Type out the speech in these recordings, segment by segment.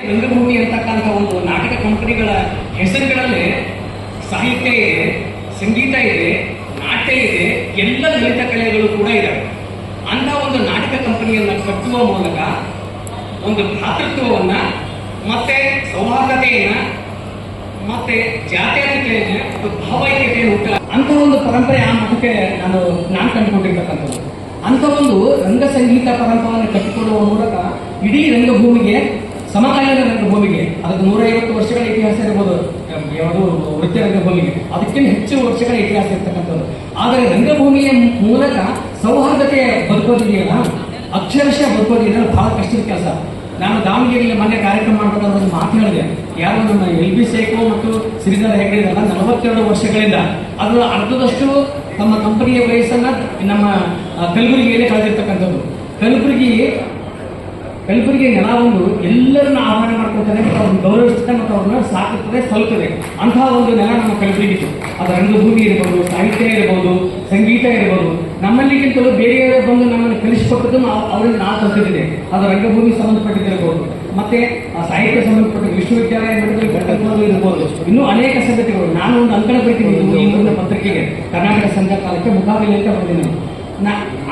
ರಂಗಭೂಮಿ ಅಂತಕ್ಕಂಥ ಒಂದು ನಾಟಕ ಕಂಪನಿಗಳ ಹೆಸರುಗಳಲ್ಲಿ ಸಾಹಿತ್ಯ ಇದೆ, ಸಂಗೀತ ಇದೆ, ನಾಟ್ಯ ಇದೆ, ಎಲ್ಲ ಲಲಿತ ಕಲೆಗಳು ಕೂಡ ಇದ್ದಾವೆ. ಅಂಥ ಒಂದು ನಾಟಕ ಕಂಪನಿಯನ್ನು ಕಟ್ಟುವ ಮೂಲಕ ಒಂದು ಭ್ರಾತೃತ್ವವನ್ನ ಮತ್ತೆ ಸೌಹಾರ್ದತೆಯನ್ನ ಮತ್ತೆ ಜಾತ್ಯತೀತತೆಯನ್ನ ಮತ್ತು ಭಾವೈಕ್ಯತೆಯನ್ನು ಹುಟ್ಟ ಅಂಥ ಒಂದು ಪರಂಪರೆ ಆ ಮಠಕ್ಕೆ ನಾನು ಕಂಡುಕೊಂಡಿರ್ತಕ್ಕಂಥದ್ದು. ಅಂಥ ಒಂದು ರಂಗ ಸಂಗೀತ ಪರಂಪರೆಯನ್ನು ಕಟ್ಟಿಕೊಡುವ ಮೂಲಕ ಇಡೀ ರಂಗಭೂಮಿಗೆ, ಸಮಕಾಲೀನ ರಂಗಭೂಮಿಗೆ, ಅದಕ್ಕೆ 150 ವರ್ಷಗಳ ಇತಿಹಾಸ ಇರ್ಬೋದು, ಯಾವುದು ವೃತ್ತಿ ರಂಗಭೂಮಿಗೆ ಅದಕ್ಕಿಂತ ಹೆಚ್ಚು ವರ್ಷಗಳ ಇತಿಹಾಸ ಇರ್ತಕ್ಕಂಥದ್ದು. ಆದರೆ ರಂಗಭೂಮಿಯ ಮೂಲಕ ಸೌಹಾರ್ದತೆ ಬದುಕೋದಿದೆಯಲ್ಲ, ಅಕ್ಷರಶಃ ಬದುಕೋದಿದೆಯಲ್ಲ, ಬಹಳ ಕಷ್ಟದ ಕೆಲಸ. ನಾನು ದಾವಣಗೆರೆಯಲ್ಲಿ ಮೊನ್ನೆ ಕಾರ್ಯಕ್ರಮ ಮಾಡಬೇಕಾದ್ರೆ ಒಂದು ಮಾತು ಹೇಳಿದೆ. ಯಾರು ನಮ್ಮ LB ಸೇಖೋ ಮತ್ತು ಶ್ರೀಧರ್ ಹೆಗ್ಡೆ 42 ವರ್ಷಗಳಿಂದ ಅದರ ಅರ್ಧದಷ್ಟು ನಮ್ಮ ಕಂಪನಿಯ ವಯಸ್ಸನ್ನ ನಮ್ಮ ಕಲಬುರಗಿಯಲ್ಲಿ ಕಳೆದಿರ್ತಕ್ಕಂಥದ್ದು. ಕಲಬುರಗಿ ನೆಲ ಒಂದು ಎಲ್ಲರನ್ನ ಆಹ್ವಾನ ಮಾಡ್ಕೊಳ್ತಾರೆ ಮತ್ತು ಅವ್ರನ್ನ ಗೌರವಿಸುತ್ತೆ ಮತ್ತು ಅವ್ರನ್ನ ಸಾಕುತ್ತದೆ, ಸಲ್ಲುತ್ತದೆ. ಅಂತಹ ಒಂದು ನೆಲ ನಮ್ಮ ಕಲಬುರಗಿತ್ತು. ಅದು ರಂಗಭೂಮಿ ಇರ್ಬೋದು, ಸಾಹಿತ್ಯ ಇರ್ಬೋದು, ಸಂಗೀತ ಇರ್ಬೋದು. ನಮ್ಮಲ್ಲಿಗಿಂತಲೂ ಬೇರೆಯವರೇ ಬಂದು ನಮ್ಮನ್ನು ಕಲಿಸಿಕೊಟ್ಟದ್ದು ಅವರಿಂದ ನಾವು ಕಲ್ತಿದ್ದೇವೆ. ಅದು ರಂಗಭೂಮಿ ಸಂಬಂಧಪಟ್ಟಿದ್ದಿರಬಹುದು, ಮತ್ತೆ ಸಾಹಿತ್ಯ ಸಂಬಂಧಪಟ್ಟ ವಿಶ್ವವಿದ್ಯಾಲಯ ಮಟ್ಟದಲ್ಲಿ ಘಟಕಗಳು ಇರ್ಬೋದು, ಇನ್ನೂ ಅನೇಕ ಸಂಗತಿಗಳು. ನಾನು ಒಂದು ಅಂಕಣ ಬರೀತೀನಿ ಈ ಒಂದು ಪತ್ರಿಕೆಗೆ, ಕರ್ನಾಟಕ ಸಂಘ ಕಾಲಕ್ಕೆ ಮುಖಾಬಿಲೆ ಅಂತ ಬಂದಿದ್ದೀನಿ.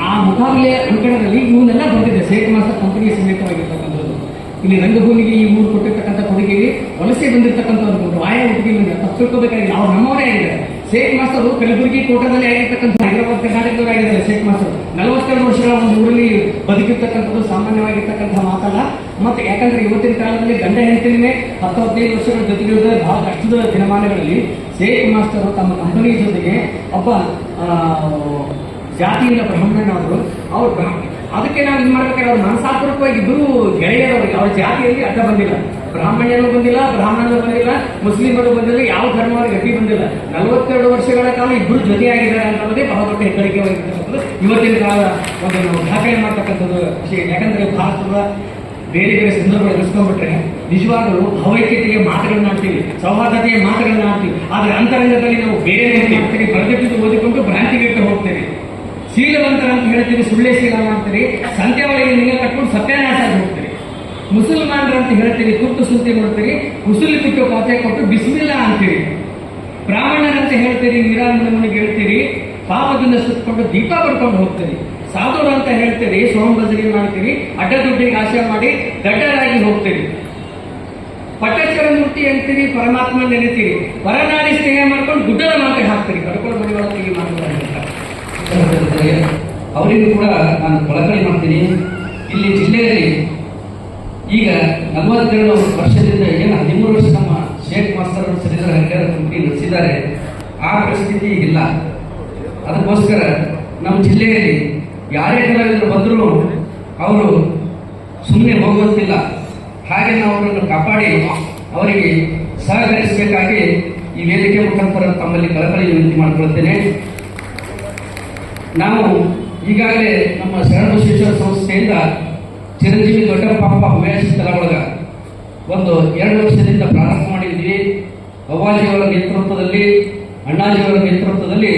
ಆ ಮುಖಾಬಿಲೆ ಅಂಕಣದಲ್ಲಿ ಇವನ್ನೆಲ್ಲ ಬಂದಿದೆ. ಸೇಟ್ ಮಾಸ್ಟರ್ ಕಂಪನಿಗೆ ಸಮೇತವಾಗಿರ್ತಕ್ಕಂಥದ್ದು. ಇಲ್ಲಿ ರಂಗಭೂಮಿಗೆ ಈ ಊರು ಕೊಟ್ಟಿರ್ತಕ್ಕಂಥ ಕೊಡುಗೆಗೆ ವಲಸೆ ಬಂದಿರತಕ್ಕಂಥವ್ರು ಆಯಾ ಒಟ್ಟಿಗೆ ತಪ್ಪು ತಿಳ್ಕೋಬೇಕಾಗಿಲ್ಲ, ಅವ್ರು ನಮ್ಮವರೇ ಆಗಿದ್ದಾರೆ. ಸೇಟ್ ಮಾಸ್ತರು ಕಲಬುರಗಿ ಕೋಟದಲ್ಲಿ ಆಗಿರ್ತಕ್ಕಂಥ ಹೈದರಾಬಾದ್ ಕರ್ನಾಟಕದವರು ಆಗಿದ್ದಾರೆ. ಸೇಟ್ ಮಾಸ್ತರು 42 ವರ್ಷಗಳ ಒಂದು ಊರಲ್ಲಿ ಬದುಕಿರ್ತಕ್ಕಂಥದ್ದು ಸಾಮಾನ್ಯವಾಗಿರ್ತಕ್ಕಂಥ ಮಾತಲ್ಲ. ಮತ್ತೆ ಯಾಕಂದ್ರೆ ಇವತ್ತಿನ ಕಾಲದಲ್ಲಿ ಗಂಡ ಹೆಂಡತಿನೇ 10-15 ವರ್ಷಗಳ ಜೊತೆಗಿರುವ ಬಹಳ ಕಷ್ಟದ ದಿನಮಾನಗಳಲ್ಲಿ ಸೇಟ್ ಮಾಸ್ತರು ತಮ್ಮ ಕಂಪನಿ ಜೊತೆಗೆ ಒಬ್ಬ ಜಾತಿಯಿಂದ ಬ್ರಾಹ್ಮಣನಾದ್ರು. ಅವ್ರು ಅದಕ್ಕೆ ನಾವು ಇದು ಮಾಡ್ಬೇಕಾದ್ರೆ ಅವ್ರು ಮನಸಾಪೂರ್ವಕವಾಗಿ ಇಬ್ಬರು ಗೆಳೆಯರವರಿಗೆ ಅವ್ರ ಜಾತಿಯಲ್ಲಿ ಅಡ್ಡ ಬಂದಿಲ್ಲ. ಬ್ರಾಹ್ಮಣ್ಯನೂ ಬಂದಿಲ್ಲ, ಬ್ರಾಹ್ಮಣನೂ ಬಂದಿಲ್ಲ, ಮುಸ್ಲಿಮರು ಬಂದಿಲ್ಲ, ಯಾವ ಧರ್ಮವರಿಗೆ ಗತಿ ಬಂದಿಲ್ಲ. 42 ವರ್ಷಗಳ ಕಾಲ ಇಬ್ಬರು ಜೊತೆಯಾಗಿದ್ದಾರೆ ಅನ್ನೋದೇ ಬಹಳ ದೊಡ್ಡ ಹೆಗ್ಗಳಿಕೆವಾಗಿರ್ತಕ್ಕಂಥದ್ದು. ಇವತ್ತಿನ ಕಾಲ ಒಂದು ನಾವು ದಾಖಲೆ ಮಾಡ್ತಕ್ಕಂಥದ್ದು ವಿಷಯ. ಯಾಕಂದ್ರೆ ಭಾರತದ ಬೇರೆ ಬೇರೆ ಸಂದರ್ಭಗಳು ಎದುರಿಸ್ಕೊಂಡ್ಬಿಟ್ರೆ ನಿಜವಾಗಲೂ ಭಾವೈಕ್ಯತೆಯ ಮಾತುಗಳನ್ನ ಆಡ್ತೀವಿ, ಸೌಹಾರ್ದತೆಯ ಮಾತುಗಳನ್ನ ಆಡ್ತೀವಿ. ಆದರೆ ಅಂತರಂಗದಲ್ಲಿ ನಾವು ಬೇರೆ ಮಾಡ್ತೀವಿ, ಬರೆದಿಟ್ಟು ಓದಿಕೊಂಡು ಭ್ರಾಂತಿಗೆ ಹೋಗ್ತೇವೆ. ಶೀಲವಂತರ ಅಂತ ಹೇಳ್ತೀವಿ, ಸುಳ್ಳೆ ಶೀಲ ಮಾಡ್ತೀರಿ, ಸಂತೆ ಒಳಗೆ ನಿಂಗೆ ಕಟ್ಕೊಂಡು ಸತ್ಯನಾಶ ಆಗಿ ಹೋಗ್ತೀರಿ. ಮುಸಲ್ಮಾನರು ಅಂತ ಹೇಳ್ತೀರಿ, ತುರ್ತು ಸುದ್ದಿ ಮಾಡ್ತೀರಿ, ಉಸುಲಿ ತುಟ್ಟು ಪಾತೆ ಕೊಟ್ಟು ಬಿಸ್ಮಿಲ್ಲಾ ಅಂತೀರಿ. ಬ್ರಾಹ್ಮಣರಂತ ಹೇಳ್ತೀರಿ, ನೀರಾಂಬನಿಗೆ ಹೇಳ್ತೀರಿ, ಪಾಪದಿಂದ ಸುತ್ತಕೊಂಡು ದೀಪ ಪಡ್ಕೊಂಡು ಹೋಗ್ತೀರಿ. ಸಾಧುರು ಅಂತ ಹೇಳ್ತೀರಿ, ಸೋಮ ಭಜನೆ ಮಾಡ್ತೀರಿ, ಅಡ್ಡ ದುಡ್ಡಿಗೆ ಆಶೆ ಮಾಡಿ ದಡ್ಡರಾಗಿ ಹೋಗ್ತೀರಿ. ಪಟ್ಟಚರ ಮೂರ್ತಿ ಅಂತೀರಿ, ಪರಮಾತ್ಮ ನೆನೆತೀರಿ, ಪರನಾಡಿ ಸ್ನೇಹ ಮಾಡ್ಕೊಂಡು ಗುಡ್ಡದ ಮಾತಿಗೆ ಹಾಕ್ತೀರಿ. ಕಡ್ಕೊಂಡು ಮನೆ ಒಳಗೆ ಮಾತುಗಳನ್ನು ಅವರಿಗೂ ಕೂಡ ನಾನು ಕಳಕಳಿ ಮಾಡ್ತೀನಿ. ಇಲ್ಲಿ ಜಿಲ್ಲೆಯಲ್ಲಿ ಈಗ 42 ವರ್ಷದಿಂದ ಏನು 13 ವರ್ಷ ನಮ್ಮ ಶೇಖ್ ಮಾಸ್ತರ್ ಶ್ರೀಧರ್ ಹೆಗ್ಡೆ ಕಂಪನಿ ನಡೆಸಿದ್ದಾರೆ, ಆ ಪರಿಸ್ಥಿತಿ ಇಲ್ಲ. ಅದಕ್ಕೋಸ್ಕರ ನಮ್ಮ ಜಿಲ್ಲೆಯಲ್ಲಿ ಯಾರೇ ಕಲಾವಿದರು ಬಂದರೂ ಅವರು ಸುಮ್ಮನೆ ಹೋಗುವಂತಿಲ್ಲ. ಹಾಗೆ ನಾವು ಅವರನ್ನು ಕಾಪಾಡಿ ಅವರಿಗೆ ಸಹಕರಿಸಬೇಕಾಗಿ ಈ ವೇದಿಕೆ ಮುಖಾಂತರ ತಮ್ಮಲ್ಲಿ ಕಳಕಳಿ ವಿನಂತಿ ಮಾಡಿಕೊಳ್ಳುತ್ತೇನೆ. ನಾವು ಈಗಾಗಲೇ ನಮ್ಮ ಶರಣಬಸವೇಶ್ವರ ಸಂಸ್ಥೆಯಿಂದ ಚಿರಂಜೀವಿ ದೊಡ್ಡಪ್ಪ ಉಮೇಶ್ ತಲಗೊಳಗ ಒಂದು 2 ವರ್ಷದಿಂದ ಪ್ರಾರಂಭ ಮಾಡಿದ್ವಿ. ಅವ್ವಾಜಿಯವರ ನೇತೃತ್ವದಲ್ಲಿ, ಅಣ್ಣಾಜಿಯವರ ನೇತೃತ್ವದಲ್ಲಿ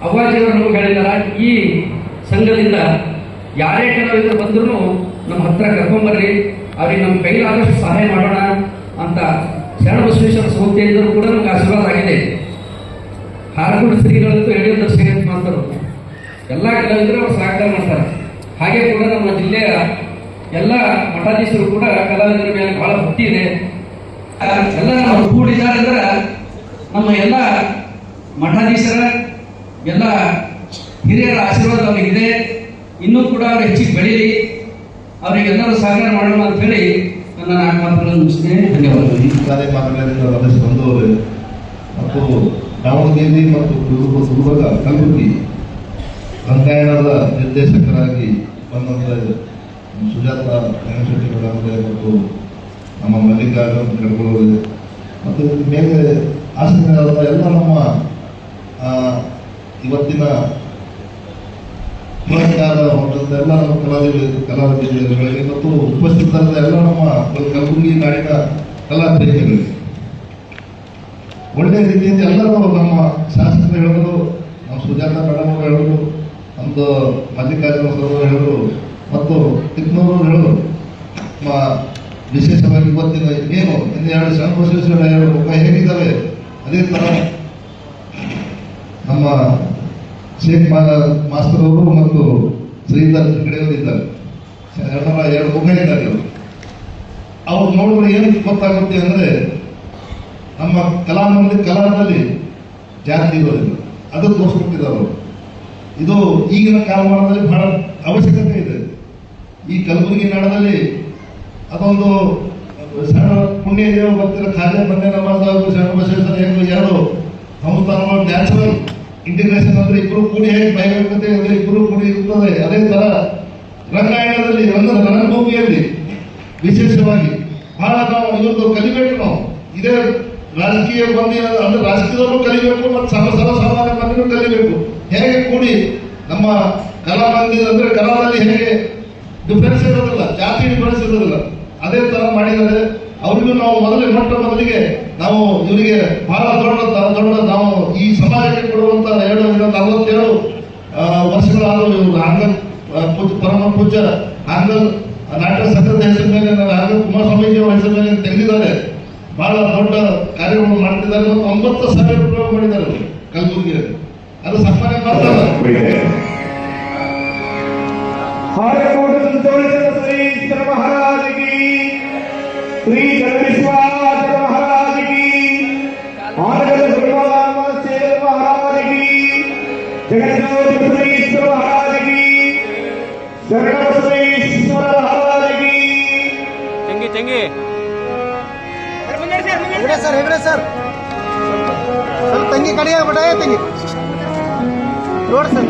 ಅವ್ವಾಜಿಯವರು ನಮಗೆ ಹೇಳಿದಾರ, ಈ ಸಂಘದಿಂದ ಯಾರೇ ಕಲಾವಿದರು ಬಂದರೂ ನಮ್ಮ ಹತ್ರ ಕರ್ಕೊಂಬರ್ರಿ, ಅವ್ರಿಗೆ ನಮ್ಮ ಕೈಲಾದಷ್ಟು ಸಹಾಯ ಮಾಡೋಣ ಅಂತ ಶರಣಬಸವೇಶ್ವರ ಸಂಸ್ಥೆಯಿಂದಲೂ ಕೂಡ ನಮ್ಗೆ ಆಶೀರ್ವಾದ ಆಗಿದೆ. ಹಾರಗುಡಿ ಶ್ರೀಗಳಂತೂ ಯಡಿಯೂರು ಶ್ರೀಗಂತ ಮಾಸ್ತರು ಎಲ್ಲ ಕಲಾವಿದರು ಅವರು ಸಹಕಾರ ಮಾಡ್ತಾರೆ. ಹಾಗೆ ಕೂಡ ನಮ್ಮ ಜಿಲ್ಲೆಯ ಎಲ್ಲ ಮಠಾಧೀಶರು ಕೂಡ ಕಲಾವಿದರ ಮೇಲೆ ಬಹಳ ಭಕ್ತಿ ಇದೆ. ಎಲ್ಲ ನಾವು ಕೂಡಿದ್ದಾರೆ ಅಂದ್ರೆ ನಮ್ಮ ಎಲ್ಲ ಮಠಾಧೀಶರ ಎಲ್ಲ ಹಿರಿಯರ ಆಶೀರ್ವಾದ ಅವರಿಗಿದೆ. ಇನ್ನೂ ಕೂಡ ಅವರು ಹೆಚ್ಚಿಗೆ ಬೆಳೀಲಿ, ಅವರಿಗೆಲ್ಲರೂ ಸಹಕಾರ ಮಾಡೋಣ ಅಂತ ಹೇಳಿ ನನ್ನ 4 ಮಾತುಗಳನ್ನು ಮುಗಿಸ್ತೇನೆ. ಧನ್ಯವಾದಗಳು. ಬಂದವರು ಮತ್ತು ದಾವಣಗೆರೆ ಮತ್ತು ಗುಲ್ಬರ್ಗ ಕಲಬುರಗಿ ರಂಗಾಯಣದ ನಿರ್ದೇಶಕರಾಗಿ ಬಂದಂಥ ಸುಜಾತ ವೆಂಕಟಶೆಟ್ಟಿ ಮೇಡಮ್ ಮತ್ತು ನಮ್ಮ ಮಲ್ಲಿಕಾರ್ಜುನ್ ಕಡ್ಕೊಳ್ಳೋರಿದೆ ಮತ್ತು ಮೇಲೆ ಆಸಕ್ತರಾದ ಎಲ್ಲ ನಮ್ಮ ಇವತ್ತಿನ ಪುರಸ್ಕಾರ ಹೊಂದಂಥ ಎಲ್ಲ ನಮ್ಮ ಕಲಾವಿದರಿಗೆ ಮತ್ತು ಉಪಸ್ಥಿತರಾದ ಎಲ್ಲ ನಮ್ಮ ಕಲಬುರಗಿ ನಾಡಿನ ಕಲಾ ಪ್ರೇಮಿಗಳಿಗೆ ಒಳ್ಳೆಯ ರೀತಿಯಿಂದ ಎಲ್ಲರೂ ನಮ್ಮ ಶಾಸಕರು ಹೇಳಿದ್ರು, ನಮ್ಮ ಸುಜಾತ ಮೇಡಮ್ ಅವರು ಹೇಳಿದ್ರು, ನಮ್ಮದು ಮಲ್ಲಿಕಾರ್ಜುನ ಸರ್ ಹೇಳಿದ್ರು ಮತ್ತು ತಿಕ್ನೂರು ಹೇಳಿದ್ರು, ನಮ್ಮ ವಿಶೇಷವಾಗಿ ಇವತ್ತಿನ ಏನು ಇನ್ನೆರಡು ಶರಣಬಸವೇಶ್ವರ ಎರಡು ಮುಖ ಹೇಗಿದ್ದಾವೆ ಅದೇ ತರ ನಮ್ಮ ಶೇಖ್ ಮಾಸ್ತರ್ ಅವರು ಮತ್ತು ಶ್ರೀಧರ್ ಕಡೆಯವರು ಇದ್ದಾರೆ. ಎರಡು ಮುಖ ಇದ್ದಾರೆ. ಅವ್ರು ನೋಡಿದ್ರೆ ಏನು ಗೊತ್ತಾಗುತ್ತೆ ಅಂದ್ರೆ ನಮ್ಮ ಕಲಾದಲ್ಲಿ ಜಾತಿ ಇರೋದಿಲ್ಲ, ಅದು ತೋರಿಸ್ಬಿಟ್ಟಿದ್ದಾರೆ. ಇದು ಈಗಿನ ಕಾಲಮಾನದಲ್ಲಿ ಬಹಳ ಅವಶ್ಯಕತೆ ಇದೆ. ಈ ಕಲಬುರಗಿ ನಾಡದಲ್ಲಿ ಅದೊಂದು ಸಣ್ಣ ಪುಣ್ಯ ಇದೆಯೋ ಗೊತ್ತಿಲ್ಲ, ಖಾಜಾ ಬಂದೆ ನಮಾಜ್ ಶರಣಬಸವೇಶ್ವರ ಎರಡು ಸಂಸ್ಥಾನಗಳು ನ್ಯಾಚುರಲ್ ಇಂಟಿಗ್ರೇಷನ್ ಅಂದ್ರೆ ಇಬ್ಬರು ಕೂಡಿ ಹೇಗೆ ಬಯಬೇಕಂತೆ ಇಬ್ಬರು ಕೂಡಿ ಇರ್ತದೆ. ಅದೇ ತರ ರಂಗಾಯಣದಲ್ಲಿ ರಣಭೂಮಿಯಲ್ಲಿ ವಿಶೇಷವಾಗಿ ಬಹಳ ನಾವು ಇವತ್ತು ಕಲಿಬೇಕು. ನಾವು ಇದೇ ರಾಜಕೀಯ ಬಂದಿ ಅಂದ್ರೆ ರಾಜಕೀಯದವರು ಕಲಿಬೇಕು ಮತ್ತು ಸಾಮಾನ್ಯ ಮಂದಿನೂ ಕಲಿಬೇಕು. ಹೇಗೆ ಕೂಡಿ ನಮ್ಮ ಕಲಾ ಮಂದಿರ ಅಂದ್ರೆ ಕಲಾದಲ್ಲಿ ಹೇಗೆ ಡಿಫರೆನ್ಸ್ ಇರೋದಿಲ್ಲ, ಜಾತಿ ಡಿಫರೆನ್ಸ್ ಇರೋದಿಲ್ಲ, ಅದೇ ತರ ಮಾಡಿದರೆ ಅವರಿಗೂ ನಾವು ಮೊದಲಿಗೆ ನಾವು ಇವರಿಗೆ ಬಹಳ ದೊಡ್ಡ ನಾವು ಈ ಸಮಾಜಕ್ಕೆ ಕೊಡುವಂತ 47 ವರ್ಷಗಳಾದವು. ಇವರು ಹಾಂಗಲ್ ಪರಮ ಪೂಜ್ಯ ಹಾಂಗಲ್ ನಾಟಕ ಸಂಘದ ಹೆಸರು ಮೇಲೆ ಹಾಂಗಲ್ ಕುಮಾರಸ್ವಾಮೀಜಿ ಅವರ ಹೆಸರು ಮೇಲೆ ತೆಗೆದಿದ್ದಾರೆ. ಬಹಳ ದೊಡ್ಡ ಕಾರ್ಯಗಳನ್ನು ಮಾಡ್ತಿದ್ದಾರೆ ಮತ್ತು 9,000 ರೂಪಾಯಿ ಮಾಡಿದ್ದಾರೆ ಕಲಬುರಗಿಯಲ್ಲಿ. ಅದು ಸಾಮಾನ್ಯ ಮಾತಲ್ಲ. महाराज की श्री जगदीश्वर महाराज की महाराज की जगदीश्वर महाराज की शरणबसवेश्वर महाराज की चंगी हेगड़े सर ಸ್ವಲ್ಪ ತಂಗಿ ಕಡೆಯ ಬಟಾಯ ತಂಗಿ ನೋಡ್ ಸರ್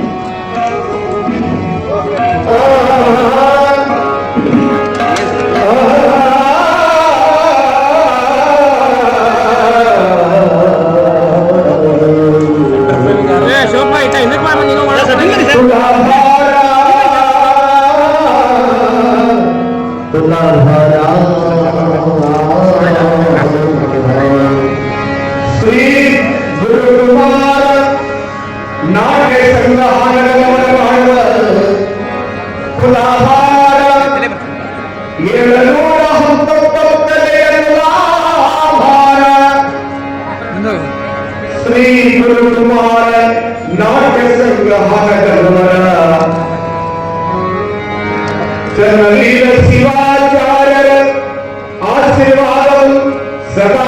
श्री गुरुकुमार नाट्य संग्रहालय श्री गुरुकुमार नाट्य संग्रहालय चरणवीर शिवाचार्य आशीर्वाद सदा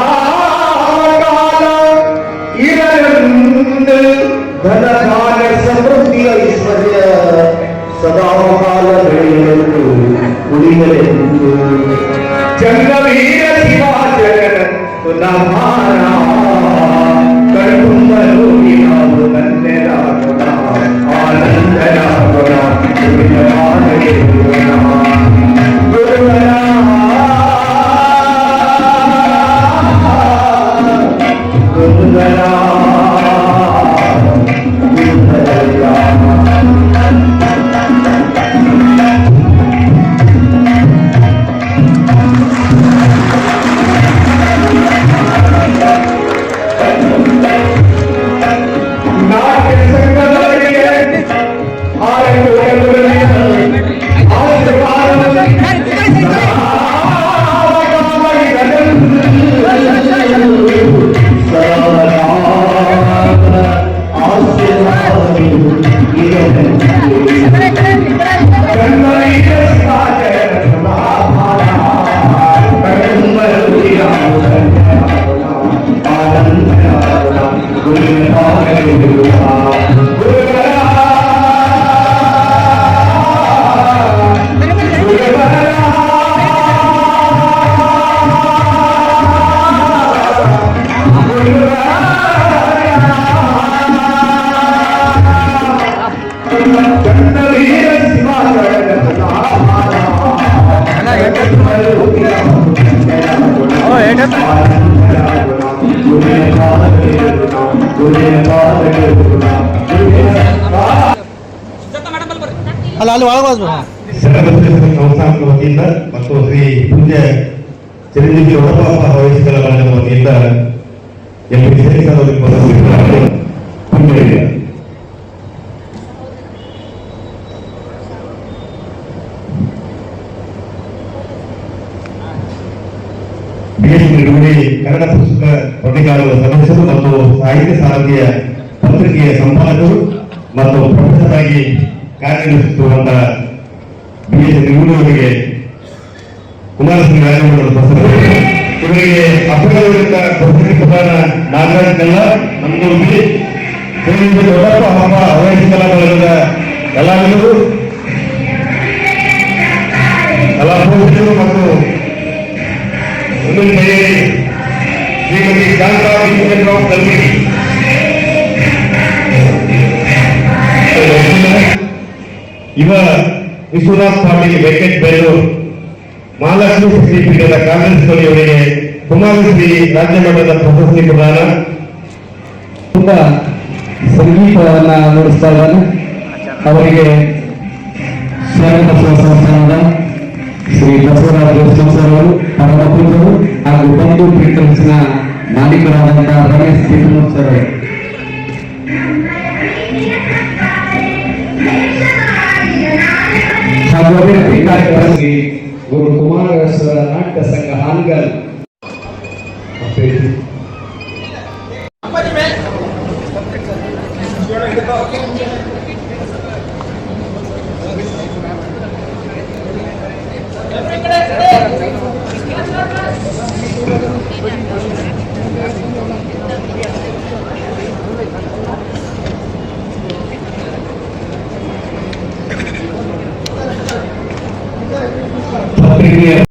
ಧನಕಾಲ ಸಮೃದ್ಧಿ ಐಶ್ವರ್ಯ ಸದಾ ಕಾಲ ಬೆಳೆಯಲು ಉಳಿಯಲೆಂದು ಚಂದ್ರವೀರ ಶಿವಾಚಾರ್ಯರ ಪುನಃ ಕಣ್ತುಂಬಲು ನಾವು ಧನ್ಯರಾಗೋಣ ಆನಂದರಾಗೋಣ ಅಲ್ಲ ಅಲ್ಲಿ ಒಳಗೆ ಶರಣಬಸವೇಶ್ವರ ಸಂಸ್ಥಾನದ ವತಿಯಿಂದ ಮತ್ತು ಶ್ರೀ ಪೂಜ್ಯ ಚಿರಂಜೀವಿ ಒಡಪಾಪ ವಯಸ್ಕರ ಬಳಗದ ವತಿಯಿಂದ ಎಲ್ಲಿ ಸೇರಿಸಲು ಪುಣ್ಯ ಕನ್ನಡ ಪುಸ್ತಕ ಪತ್ರಿಕಾಲಯದ ಸದಸ್ಯರು ಮತ್ತು ಸಾಹಿತ್ಯ ಸಾರಥಿಯ ಪತ್ರಿಕೆಯ ಸಂಪಾದಕರು ಮತ್ತು ಪ್ರೊಫೆಸರ್ ಆಗಿ ಕಾರ್ಯನಿರ್ವಹಿಸುತ್ತಿರುವಂತಹ BS ಇವರಿಗೆ ಕುಮಾರಸ್ವಾಮಿ ರಾಜಮಂಡಲದ ಪ್ರಸನ್ನ ಇವರಿಗೆ ಅಪರಾಧವಿರುತ್ತ ಪ್ರಶಸ್ತಿ ಪ್ರದಾನ ನಾಗರಾಜ್ ಕಲ್ಲ ನಂದೂರ್ಬಿ ದೊಡ್ಡಪ್ಪ ಹಬ್ಬ ಹವ್ಯಾಸಿ ಕಲಾ ಬಳಗದ ಕಲಾವಿದರು ಕಲಾಪೋಷಕರು ಮತ್ತು ಮುಂದಿನ ತಯಾರಿ ಶ್ರೀಮತಿ ಶಾಂತಾರಾವ್ ಕಲ್ಮಿಡಿ ಇವ ವಿಶ್ವನಾಥ್ ಪಾಟೀಲ್ ವೆಂಕಟ್ ಬೇಲೂರು ಮಹಾಲಕ್ಷ್ಮಿ ಶಕ್ತಿ ಪೀಠದ ಕಾಂಗ್ರೆಸ್ ಅವರಿಗೆ ಕುಮಾರಶ್ರೀ ರಾಜ್ಯ ಮಟ್ಟದ ಪ್ರಶಸ್ತಿ ಪ್ರದಾನ ತುಂಬಾ ಸಂಗೀತವನ್ನ ನುಡಿಸ್ತಾ ಇದ್ದಾನೆ. ಅವರಿಗೆ ಸ್ವಾಗತ ಸಂಸ್ಥಾನದ ಶ್ರೀ ಬಸವರಾಜ ದೇವಸ್ಥಾನ ಅವರು ಪರಮ ಪೂಜ್ಯರು ಹಾಗೂ ಬಂಧು ಪೀಠಲ್ಸ್ನ ಮಾಲೀಕರಾದಂತಹ ರಮೇಶ್ ತಿಮ್ಮೂರ್ ಸರ್ ಅವರು. ಹಾಗೂ ಅಭಿವೃದ್ಧಿ ಕಾರ್ಯಕ್ರಮಕ್ಕೆ ಗುರು ಕುಮಾರೇಶ್ವರ ನಾಟ್ಯ ಸಂಘ ಹಾನಗಲ್ ಮೇಲೆ